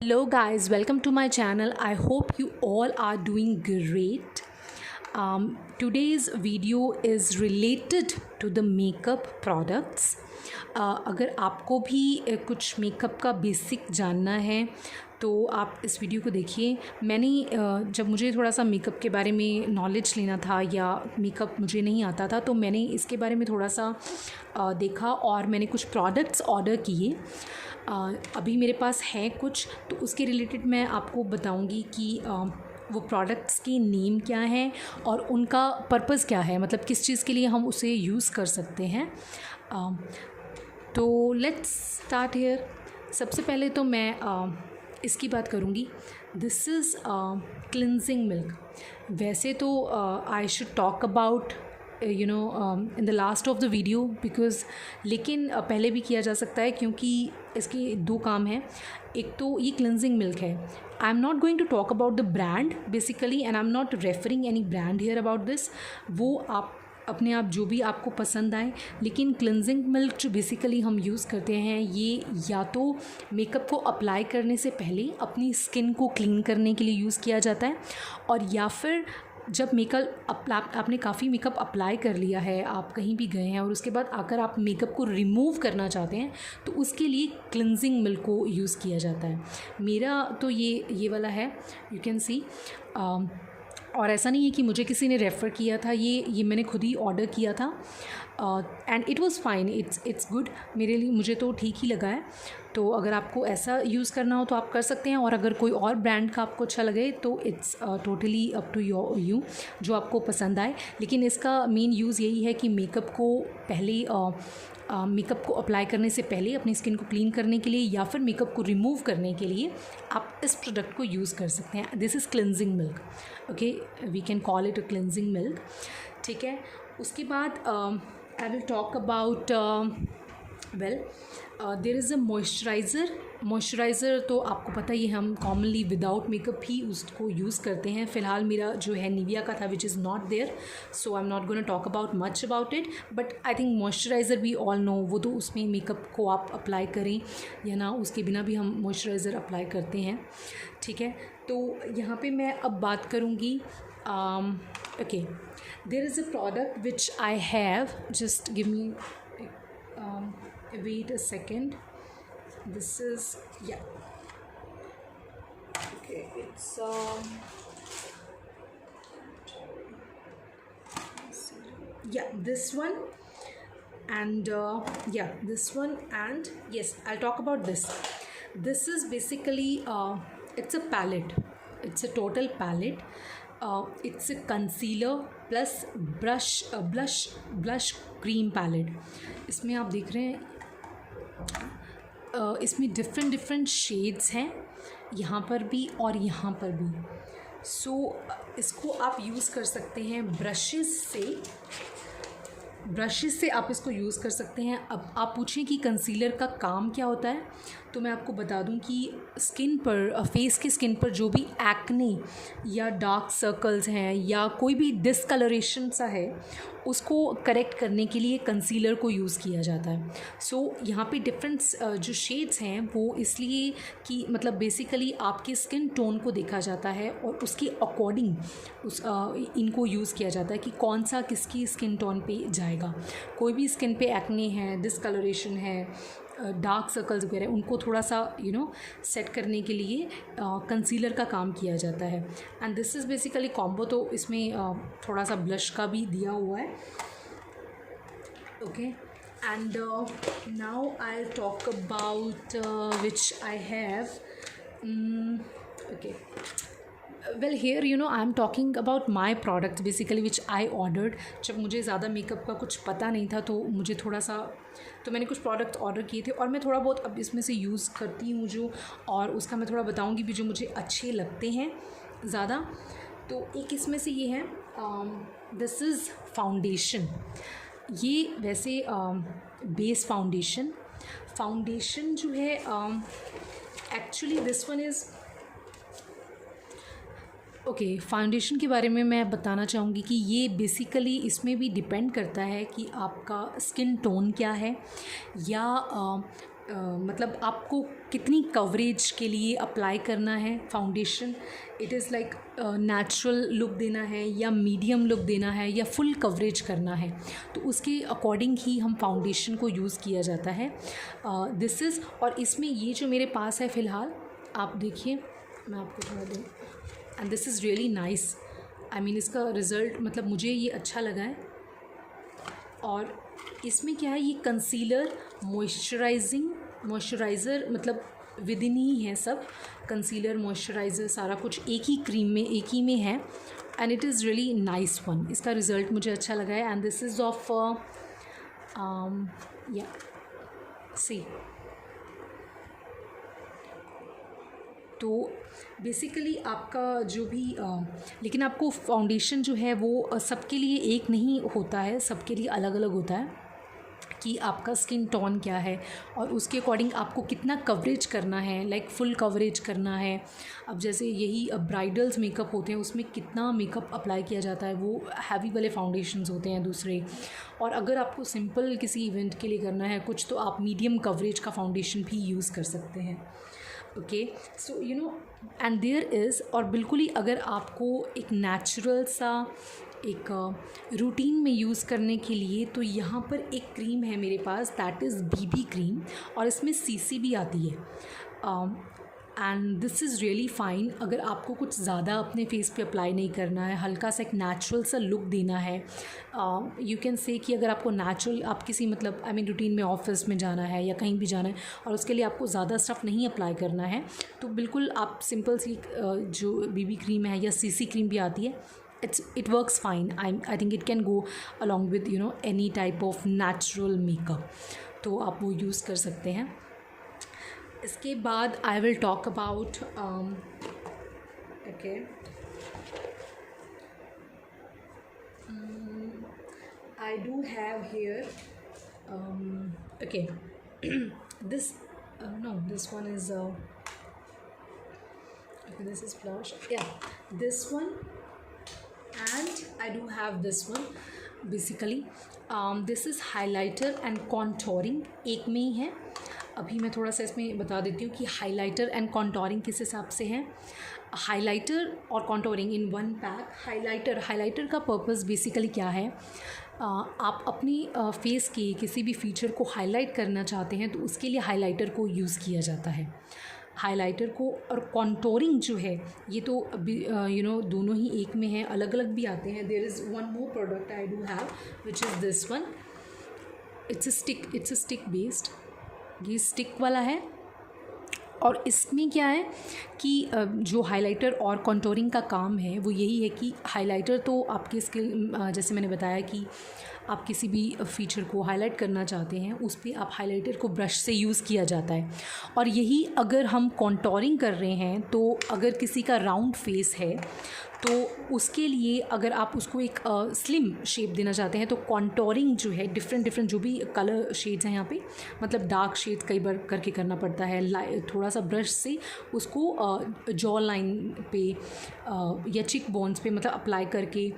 Hello guys, welcome to my channel. I hope you all are doing great. Today's video is related to the makeup products. अगर आपको भी कुछ makeup का basic जानना है तो आप इस वीडियो को देखिए। मैंने जब मुझे थोड़ा सा मेकअप के बारे में नॉलेज लेना था या मेकअप मुझे नहीं आता था तो मैंने इसके बारे में थोड़ा सा देखा और मैंने कुछ प्रोडक्ट्स ऑर्डर किए। अभी मेरे पास है कुछ, तो उसके रिलेटेड मैं आपको बताऊंगी कि वो प्रोडक्ट्स की नेम क्या है और उनका पर्पस क्या है, मतलब किस चीज़ के लिए हम उसे यूज़ कर सकते हैं। तो लेट्स स्टार्ट हियर। सबसे पहले तो मैं इसकी बात करूँगी। This is cleansing milk. वैसे तो I should talk about in the last of the video because, लेकिन पहले भी किया जा सकता है क्योंकि इसके दो काम हैं। एक तो ये क्लिनजिंग मिल्क है। I am not going to talk about the brand basically and I am not referring any brand here about this. वो आप अपने आप जो भी आपको पसंद आए, लेकिन क्लिनजिंग मिल्क जो बेसिकली हम यूज़ करते हैं ये या तो मेकअप को अप्लाई करने से पहले अपनी स्किन को क्लीन करने के लिए यूज़ किया जाता है, और या फिर जब मेकअप आपने काफ़ी मेकअप अप्लाई कर लिया है, आप कहीं भी गए हैं और उसके बाद आकर आप मेकअप को रिमूव करना चाहते हैं तो उसके लिए क्लिनजिंग मिल्क को यूज़ किया जाता है। मेरा तो ये वाला है, यू कैन सी। और ऐसा नहीं है कि मुझे किसी ने रेफ़र किया था, ये मैंने खुद ही ऑर्डर किया था and it was fine, it's good. मेरे लिए मुझे तो ठीक ही लगा है। तो अगर आपको ऐसा यूज़ करना हो तो आप कर सकते हैं, और अगर कोई और ब्रांड का आपको अच्छा लगे तो it's totally up to you जो आपको पसंद आए। लेकिन इसका मेन यूज़ यही है कि मेकअप को पहले मेकअप को अप्लाई करने से पहले अपनी स्किन को क्लीन करने के लिए या फिर मेकअप को रिमूव करने के लिए आप इस प्रोडक्ट को यूज़ कर सकते हैं। This is cleansing milk, okay, we can call it a cleansing milk, ठीक है। उसके बाद I will talk about there is a moisturiser. तो आपको पता ही है हम कॉमनली विदाउट मेकअप ही उसको यूज़ करते हैं। फ़िलहाल मेरा जो है निविया का था which is not there, so I am not gonna talk about much about it, but I think moisturiser we all know. वो तो उसमें मेकअप को आप अप्लाई करें या ना, उसके बिना भी हम मॉइस्चराइज़र अप्लाई करते हैं, ठीक है। तो यहाँ पे मैं अब बात करूँगी, okay, there is a product which I have, just give me wait a second. This is, yeah, okay, it's yeah, this one, and yeah, this one, and yes, I'll talk about this. This is basically it's a palette. It's a total palette. It's a concealer plus blush cream palette. इसमें आप देख रहे हैं इसमें different shades हैं, यहाँ पर भी और यहाँ पर भी। सो इसको आप यूज़ कर सकते हैं ब्रशेस से आप इसको यूज़ कर सकते हैं। अब आप पूछें कि कंसीलर का काम क्या होता है, तो मैं आपको बता दूं कि स्किन पर, फेस की स्किन पर जो भी एक्ने या डार्क सर्कल्स हैं या कोई भी डिसकलरेशन सा है उसको करेक्ट करने के लिए कंसीलर को यूज़ किया जाता है। सो यहाँ पे डिफरेंट जो शेड्स हैं वो इसलिए कि मतलब बेसिकली आपके स्किन टोन को देखा जाता है और उसके अकॉर्डिंग इनको यूज़ किया जाता है कि कौन सा किसकी स्किन टोन पे जाएगा। कोई भी स्किन पे एक्ने है, डिसकलरेशन है, डार्क सर्कल्स वगैरह, उनको थोड़ा सा सेट करने के लिए कंसीलर का काम किया जाता है। And this is basically combo, तो इसमें थोड़ा सा ब्लश का भी दिया हुआ है, okay. And now I talk about which I have, okay, well here I am talking about my product basically which I ordered. जब मुझे ज़्यादा मेकअप का कुछ पता नहीं था तो मुझे थोड़ा सा, तो मैंने कुछ प्रोडक्ट ऑर्डर किए थे और मैं थोड़ा बहुत अब इसमें से यूज़ करती हूँ जो, और उसका मैं थोड़ा बताऊँगी भी जो मुझे अच्छे लगते हैं ज़्यादा। तो एक इसमें से ये है, दिस इज़ फाउंडेशन। ये वैसे बेस फाउंडेशन जो है, actually this one is, okay, foundation के बारे में मैं बताना चाहूँगी कि ये बेसिकली इसमें भी डिपेंड करता है कि आपका स्किन टोन क्या है, या मतलब आपको कितनी कवरेज के लिए अप्लाई करना है foundation, it is like natural look देना है या मीडियम लुक देना है या फुल कवरेज करना है, तो उसके अकॉर्डिंग ही हम फाउंडेशन को यूज़ किया जाता है। दिस इज़, और इसमें ये जो मेरे पास है फ़िलहाल, आप देखिए, मैं आपको थोड़ा दूँ, and this is really nice. I mean इसका रिज़ल्ट मतलब मुझे ये अच्छा लगा है। और इसमें क्या है, ये कंसीलर, मॉइस्चराइज़र मतलब विद इन ही है सब, कंसीलर, मॉइस्चराइज़र, सारा कुछ एक ही क्रीम में, एक ही में है, and it is really nice one. इसका रिज़ल्ट मुझे अच्छा लगा है, एंड दिस इज़ ऑफ या सी। तो बेसिकली आपका जो भी लेकिन आपको फाउंडेशन जो है वो सबके लिए एक नहीं होता है, सबके लिए अलग अलग होता है कि आपका स्किन टोन क्या है और उसके अकॉर्डिंग आपको कितना कवरेज करना है, लाइक फुल कवरेज करना है। अब जैसे यही ब्राइडल्स मेकअप होते हैं, उसमें कितना मेकअप अप्लाई किया जाता है, वो हैवी वाले फाउंडेशंस होते हैं दूसरे। और अगर आपको सिंपल किसी इवेंट के लिए करना है कुछ, तो आप मीडियम कवरेज का फाउंडेशन भी यूज़ कर सकते हैं। Okay, so you know, and there is, और बिल्कुल ही अगर आपको एक नेचुरल सा एक रूटीन में यूज़ करने के लिए, तो यहाँ पर एक क्रीम है मेरे पास, दैट इज़ बीबी क्रीम, और इसमें सीसी भी आती है, and this is really fine. अगर आपको कुछ ज़्यादा अपने फेस पे अप्लाई नहीं करना है, हल्का सा एक नेचुरल सा लुक देना है, यू कैन से कि अगर आपको नेचुरल, आप किसी मतलब आई मीन रूटीन में ऑफिस में जाना है या कहीं भी जाना है और उसके लिए आपको ज़्यादा स्टफ़ नहीं अप्लाई करना है, तो बिल्कुल आप सिंपल सी जो बीबी क्रीम है या सीसी क्रीम भी आती है, it works fine. I think it can go along with any type of natural makeup, तो आप वो यूज़ कर सकते हैं। इसके बाद I will talk about okay, I do have here okay this no, this one is okay, this is blush, yeah, this one, and I do have this one basically. This is highlighter and contouring, एक में ही है। अभी मैं थोड़ा सा इसमें बता देती हूँ कि हाइलाइटर एंड कॉन्टोरिंग किस हिसाब से है। हाइलाइटर और contouring in one pack. Highlighter का पर्पस बेसिकली क्या है, आप अपनी फेस के किसी भी फीचर को हाईलाइट करना चाहते हैं तो उसके लिए हाइलाइटर को यूज़ किया जाता है, हाइलाइटर को। और कॉन्टोरिंग जो है ये तो दोनों ही एक में है, अलग अलग भी आते हैं। There is one more product I do have which is this one, it's a stick based, ये स्टिक वाला है। और इसमें क्या है कि जो हाइलाइटर और कॉन्टोरिंग का काम है वो यही है कि हाइलाइटर तो आपकी स्किन, जैसे मैंने बताया कि आप किसी भी फीचर को हाईलाइट करना चाहते हैं उस पर आप हाइलाइटर को ब्रश से यूज़ किया जाता है। और यही अगर हम कॉन्टोरिंग कर रहे हैं, तो अगर किसी का राउंड फेस है तो उसके लिए अगर आप उसको एक स्लिम शेप देना चाहते हैं, तो कॉन्टोरिंग जो है डिफरेंट जो भी कलर शेड्स हैं यहाँ पे, मतलब डार्क शेड्स कई बार करके करना पड़ता है, थोड़ा सा ब्रश से उसको जॉ लाइन पे या चिक बोन्स पे मतलब अप्लाई करके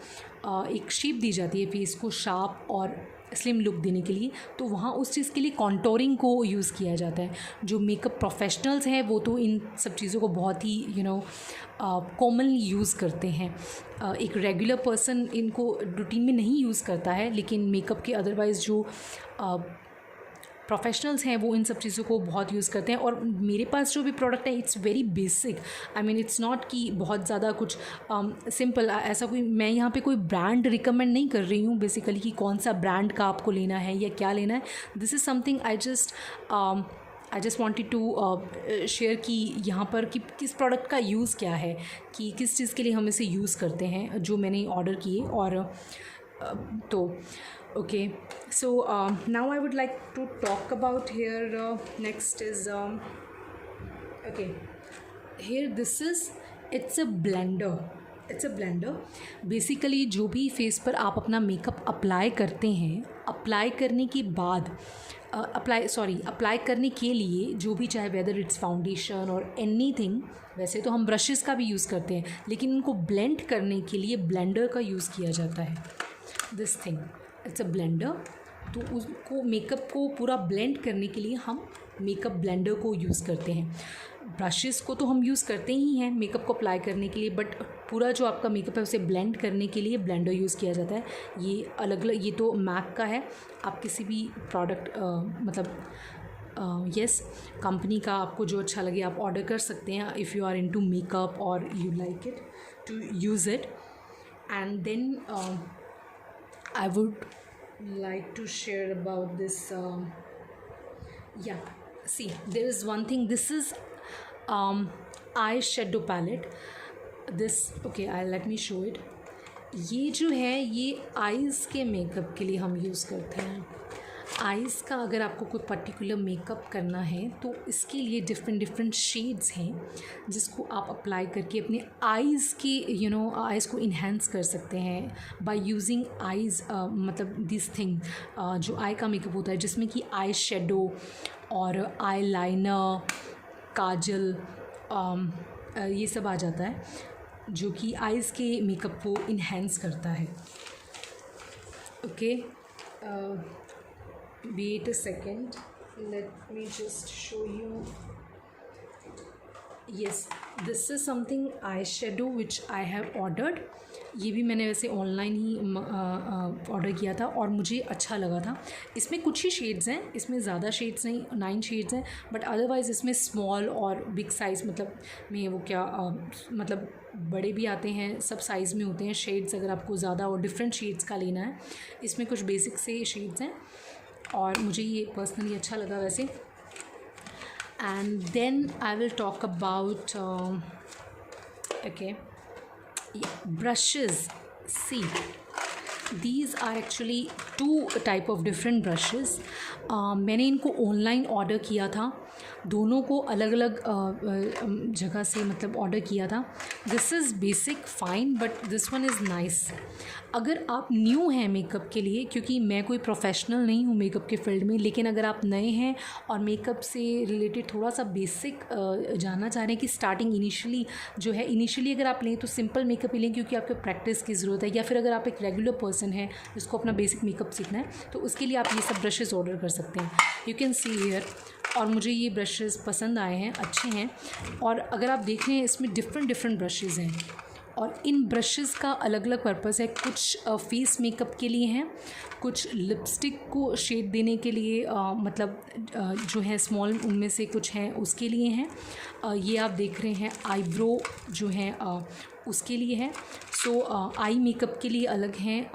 एक शेप दी जाती है फेस को शार्प और स्लिम लुक देने के लिए। तो वहाँ उस चीज़ के लिए कॉन्टोरिंग को यूज़ किया जाता है। जो मेकअप प्रोफेशनल्स हैं वो तो इन सब चीज़ों को बहुत ही कॉमनली यूज़ करते हैं। एक रेगुलर पर्सन इनको रूटीन में नहीं यूज़ करता है, लेकिन मेकअप के अदरवाइज़ जो प्रोफेशनल्स हैं वो इन सब चीज़ों को बहुत यूज़ करते हैं। और मेरे पास जो भी प्रोडक्ट है it's very basic, I mean it's not कि बहुत ज़्यादा कुछ सिंपल, ऐसा कोई मैं यहाँ पे कोई ब्रांड रिकमेंड नहीं कर रही हूँ बेसिकली कि कौन सा ब्रांड का आपको लेना है या क्या लेना है। This is something I just wanted to share कि यहाँ पर कि किस प्रोडक्ट का यूज़ क्या है, कि किस चीज़ के लिए हम इसे यूज़ करते हैं जो मैंने ऑर्डर किए। और तो okay, so now I would like to talk about here next is okay, here this is, it's a blender basically जो भी फेस पर आप अपना मेकअप अप्लाई करते हैं, अप्लाई करने के बाद अप्लाई करने के लिए जो भी, चाहे वेदर इट्स फाउंडेशन और एनीथिंग, वैसे तो हम ब्रशेस का भी यूज़ करते हैं लेकिन उनको ब्लेंड करने के लिए ब्लेंडर का यूज़ किया जाता है। This thing it's a blender. तो उसको मेकअप को पूरा ब्लेंड करने के लिए हम मेकअप ब्लेंडर को यूज़ करते हैं। ब्रशेस को तो हम यूज़ करते ही हैं मेकअप को अप्लाई करने के लिए, बट पूरा जो आपका मेकअप है उसे ब्लेंड करने के लिए ब्लेंडर यूज़ किया जाता है। ये अलग अलग, ये तो मैक का है, आप किसी भी प्रोडक्ट यस कंपनी का आपको जो अच्छा लगे आप ऑर्डर कर सकते हैं if you are into makeup और you like it to use it. And then I would like to share about this yeah, see, there is one thing, this is eyeshadow palette, this okay, let me show it। ये जो है ये eyes के makeup के लिए हम use करते हैं। आइज़ का अगर आपको कोई पर्टिकुलर मेकअप करना है तो इसके लिए डिफरेंट शेड्स हैं जिसको आप अप्लाई करके अपने आइज़ की आइज़ को इन्हेंस कर सकते हैं बाय यूजिंग आइज़, मतलब दिस थिंग जो आई का मेकअप होता है जिसमें कि आई शेडो और आई लाइनर, काजल, ये सब आ जाता है जो कि आइज़ के मेकअप को इन्हेंस करता है। Okay, wait a second, let me just show you। yes, this is something eyeshadow which I have ordered। ये भी मैंने वैसे ऑनलाइन ही ऑर्डर किया था और मुझे अच्छा लगा था। इसमें कुछ ही शेड्स हैं, इसमें ज़्यादा शेड्स नहीं, 9 शेड्स हैं, बट अदरवाइज़ इसमें स्मॉल और बिग साइज़ मतलब में वो क्या मतलब बड़े भी आते हैं, सब साइज़ में होते हैं शेड्स। अगर आपको ज़्यादा और डिफरेंट शेड्स का लेना है, इसमें कुछ बेसिक से शेड्स हैं और मुझे ये पर्सनली अच्छा लगा वैसे। And then I will talk about okay brushes। see, these are actually 2 type of different brushes। मैंने इनको ऑनलाइन ऑर्डर किया था, दोनों को अलग अलग जगह से मतलब ऑर्डर किया था। This is basic fine but this one is nice. अगर आप न्यू हैं मेकअप के लिए, क्योंकि मैं कोई प्रोफेशनल नहीं हूँ मेकअप के फील्ड में, लेकिन अगर आप नए हैं और मेकअप से रिलेटेड थोड़ा सा बेसिक जानना चाह रहे हैं कि स्टार्टिंग इनिशियली अगर आप लें तो सिंपल मेकअप ही लें क्योंकि आपको प्रैक्टिस की ज़रूरत है, या फिर अगर आप एक रेगुलर पर्सन है जिसको अपना बेसिक मेकअप सीखना है तो उसके लिए आप ये सब ब्रशेज़ ऑर्डर कर सकते हैं। यू कैन सी हियर, और मुझे ये ब्रशेज़ पसंद आए हैं, अच्छे हैं। और अगर आप देख रहे हैं इसमें डिफरेंट ब्रशेज़ हैं और इन ब्रशेज़ का अलग अलग पर्पस है। कुछ फेस मेकअप के लिए हैं, कुछ लिपस्टिक को शेड देने के लिए मतलब जो है स्मॉल उनमें से कुछ हैं उसके लिए हैं। ये आप देख रहे हैं आईब्रो जो है उसके लिए है। सो आई मेकअप के लिए अलग हैं,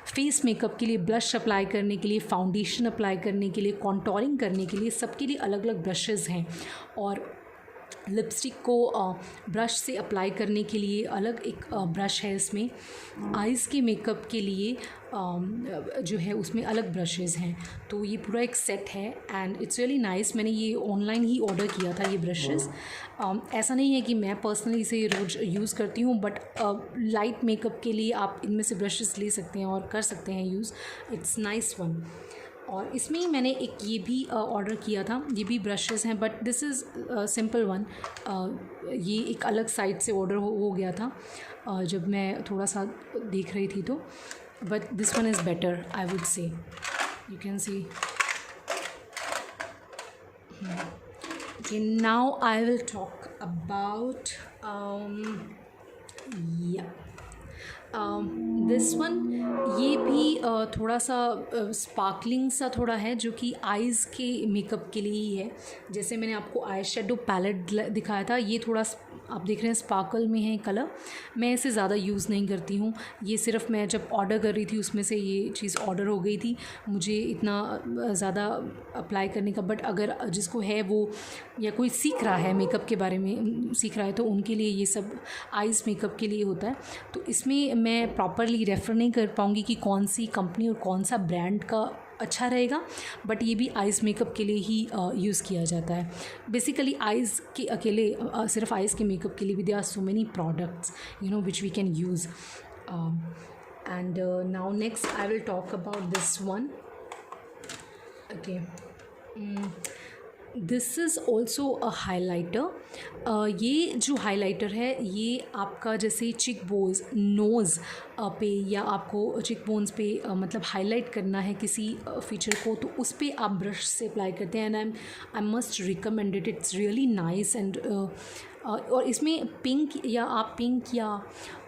फेस मेकअप के लिए, ब्लश अप्लाई करने के लिए, फाउंडेशन अप्लाई करने के लिए, कॉन्टोरिंग करने के लिए, सबके लिए अलग अलग ब्रशेज़ हैं। और लिपस्टिक को ब्रश से अप्लाई करने के लिए अलग एक ब्रश है इसमें। आइज़ के मेकअप के लिए जो है उसमें अलग ब्रशेज़ हैं। तो ये पूरा एक सेट है एंड इट्स रियली नाइस। मैंने ये ऑनलाइन ही ऑर्डर किया था ये ब्रशेज़। ऐसा नहीं है कि मैं पर्सनली इसे रोज़ यूज़ करती हूँ, बट लाइट मेकअप के लिए आप इनमें से ब्रशेज़ ले सकते हैं और कर सकते हैं यूज़। It's nice one. और इसमें ही मैंने एक ये भी ऑर्डर किया था, ये भी ब्रशेज़ हैं but this is simple one. ये एक अलग साइट से ऑर्डर हो गया था जब मैं थोड़ा सा देख रही थी तो, but this one is better I would say. You can see. Okay, now I will talk about this one. ये भी थोड़ा सा स्पार्कलिंग सा थोड़ा है जो कि आइज़ के मेकअप के लिए ही है। जैसे मैंने आपको आई शेडो पैलेट दिखाया था, ये थोड़ा आप देख रहे हैं स्पार्कल में है कलर। मैं इसे ज़्यादा यूज़ नहीं करती हूँ, ये सिर्फ मैं जब ऑर्डर कर रही थी उसमें से ये चीज़ ऑर्डर हो गई थी, मुझे इतना ज़्यादा अप्लाई करने का। बट अगर जिसको है वो या कोई सीख रहा है मेकअप के बारे में सीख रहा है तो उनके लिए ये सब आइज़ मेकअप के लिए होता है। तो इसमें मैं प्रॉपरली रेफ़र नहीं कर पाऊँगी कि कौन सी कंपनी और कौन सा ब्रांड का अच्छा रहेगा, बट ये भी आइज़ मेकअप के लिए ही यूज़ किया जाता है। बेसिकली आइज़ के अकेले सिर्फ आइज़ के मेकअप के लिए भी there are so many products which we can use. And now next I will talk about this one. Okay, this is also a highlighter. ये जो हाईलाइटर है ये आपका जैसे चिक बोन्स नोज़ पे या आपको चिक बोन्स पे मतलब हाईलाइट करना है किसी फीचर को, तो उस पर आप ब्रश से अप्लाई करते हैं। And I must recommend it, it's really nice. And और इसमें पिंक या आप पिंक या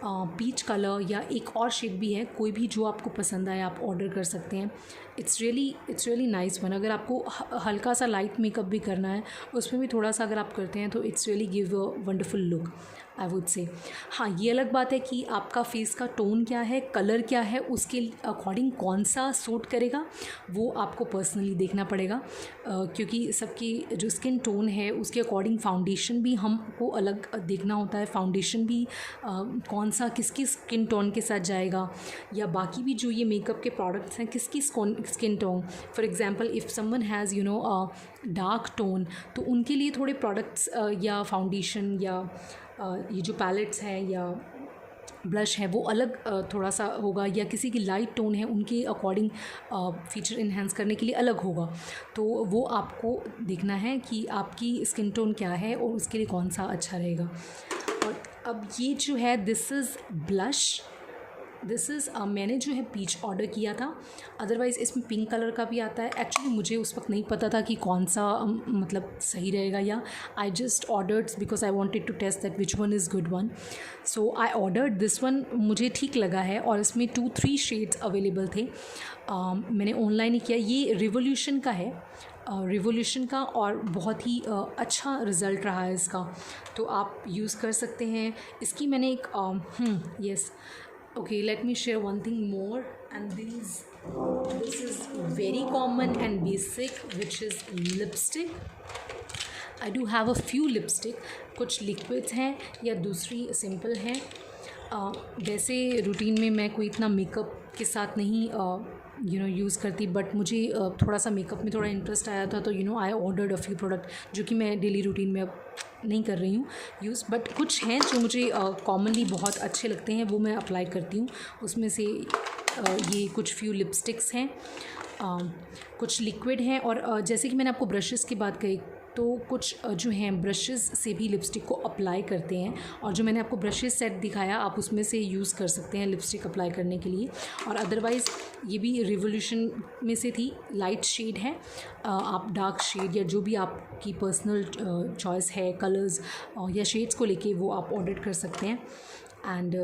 पीच कलर या एक और शेड भी है, कोई भी जो आपको पसंद आए आप ऑर्डर कर सकते हैं। It's really nice one. अगर आपको हल्का सा लाइट मेकअप भी करना है उसमें भी थोड़ा सा अगर आप करते हैं तो it's really give a wonderful look, I would say. हाँ, ये अलग बात है कि आपका फेस का टोन क्या है, कलर क्या है, उसके अकॉर्डिंग कौन सा सूट करेगा वो आपको पर्सनली देखना पड़ेगा। क्योंकि सबकी जो स्किन टोन है उसके अकॉर्डिंग फाउंडेशन भी हमको अलग देखना होता है। फाउंडेशन भी कौन सा किसकी स्किन टोन के साथ जाएगा, या बाकी भी जो ये मेकअप के प्रोडक्ट्स हैं किसकी skin tone. For example if someone has dark tone, तो उनके लिए थोड़े प्रोडक्ट्स या फाउंडेशन या ये जो पैलेट्स हैं या ब्लश है वो अलग थोड़ा सा होगा, या किसी की लाइट टोन है उनके अकॉर्डिंग फीचर इन्हेंस करने के लिए अलग होगा। तो वो आपको देखना है कि आपकी स्किन टोन क्या है और उसके लिए कौन सा अच्छा रहेगा। और अब ये जो है this is blush. This is मैंने जो है पीच ऑर्डर किया था, अदरवाइज़ इसमें पिंक कलर का भी आता है। एक्चुअली मुझे उस वक्त नहीं पता था कि कौन सा मतलब सही रहेगा, या I just ordered because I wanted to test that which one is good one. So I ordered this one, मुझे ठीक लगा है और इसमें 2-3 शेड्स अवेलेबल थे। मैंने ऑनलाइन ही किया। ये रिवोल्यूशन का है, रिवोल्यूशन का, और बहुत ही अच्छा रिज़ल्ट रहा है इसका, तो आप यूज़ कर सकते हैं। इसकी मैंने एक yes okay, let me share one thing more, and this is very common and basic, which is lipstick. I do have a few lipstick, कुछ liquids हैं या दूसरी simple हैं। वैसे रूटीन में मैं कोई इतना मेकअप के साथ नहीं यूज़ करती, बट मुझे थोड़ा सा मेकअप में थोड़ा इंटरेस्ट आया था, तो I ordered a few product जो कि मैं डेली रूटीन में अब नहीं कर रही हूँ यूज़, बट कुछ हैं जो मुझे कॉमनली बहुत अच्छे लगते हैं, वो मैं अप्लाई करती हूँ। उसमें से ये कुछ फ्यू लिपस्टिक्स हैं, कुछ लिक्विड हैं, और जैसे कि मैंने आपको ब्रशेस की बात कही, तो कुछ जो हैं ब्रशेस से भी लिपस्टिक को अप्लाई करते हैं, और जो मैंने आपको ब्रशेस सेट दिखाया आप उसमें से यूज़ कर सकते हैं लिपस्टिक अप्लाई करने के लिए। और अदरवाइज़ ये भी रिवोल्यूशन में से थी, लाइट शेड है, आप डार्क शेड या जो भी आपकी पर्सनल चॉइस है कलर्स या शेड्स को लेके वो आप ऑर्डर कर सकते हैं। एंड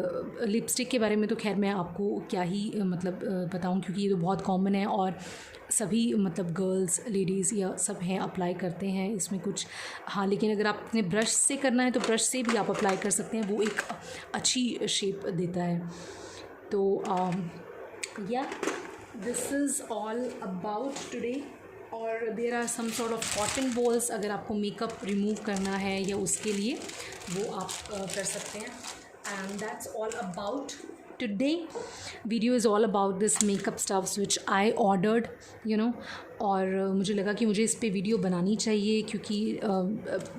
लिपस्टिक के बारे में तो खैर मैं आपको क्या ही मतलब बताऊं, क्योंकि ये तो बहुत कॉमन है और सभी मतलब गर्ल्स लेडीज़ या सब हैं अप्लाई करते हैं इसमें कुछ। हाँ, लेकिन अगर आपने ब्रश से करना है तो ब्रश से भी आप अप्लाई कर सकते हैं, वो एक अच्छी शेप देता है। तो या this is all about today. और there are some sort of cotton balls, अगर आपको मेकअप रिमूव करना है या उसके लिए वो आप कर सकते हैं। And that's all about today. Video is all about this makeup stuffs which I ordered, और मुझे लगा कि मुझे इस पे वीडियो बनानी चाहिए, क्योंकि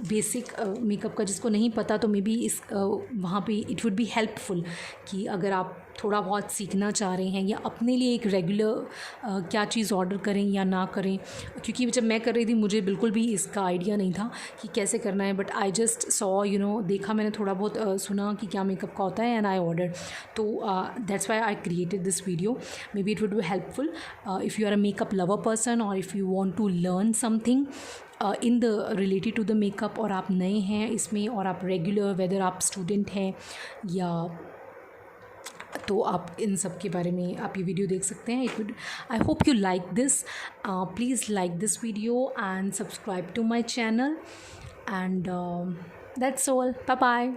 बेसिक मेकअप का जिसको नहीं पता तो मे बी इस वहाँ पे इट वुड बी हेल्पफुल कि अगर आप थोड़ा बहुत सीखना चाह रहे हैं या अपने लिए एक रेगुलर क्या चीज़ ऑर्डर करें या ना करें। क्योंकि जब मैं कर रही थी मुझे बिल्कुल भी इसका आइडिया नहीं था कि कैसे करना है, बट आई जस्ट सॉ देखा मैंने थोड़ा बहुत सुना कि क्या मेकअप का होता है, एंड आई ऑर्डर। तो that's why I created this video. Maybe it would be helpful if you are a makeup lover person, और if you want to learn something in the related to the makeup, और आप नए हैं इसमें और आप regular, weather आप student हैं या, तो आप इन सब के बारे में आप ये वीडियो देख सकते हैं। It would, I hope you like this. Please like this video and subscribe to my channel, and that's all. Bye bye.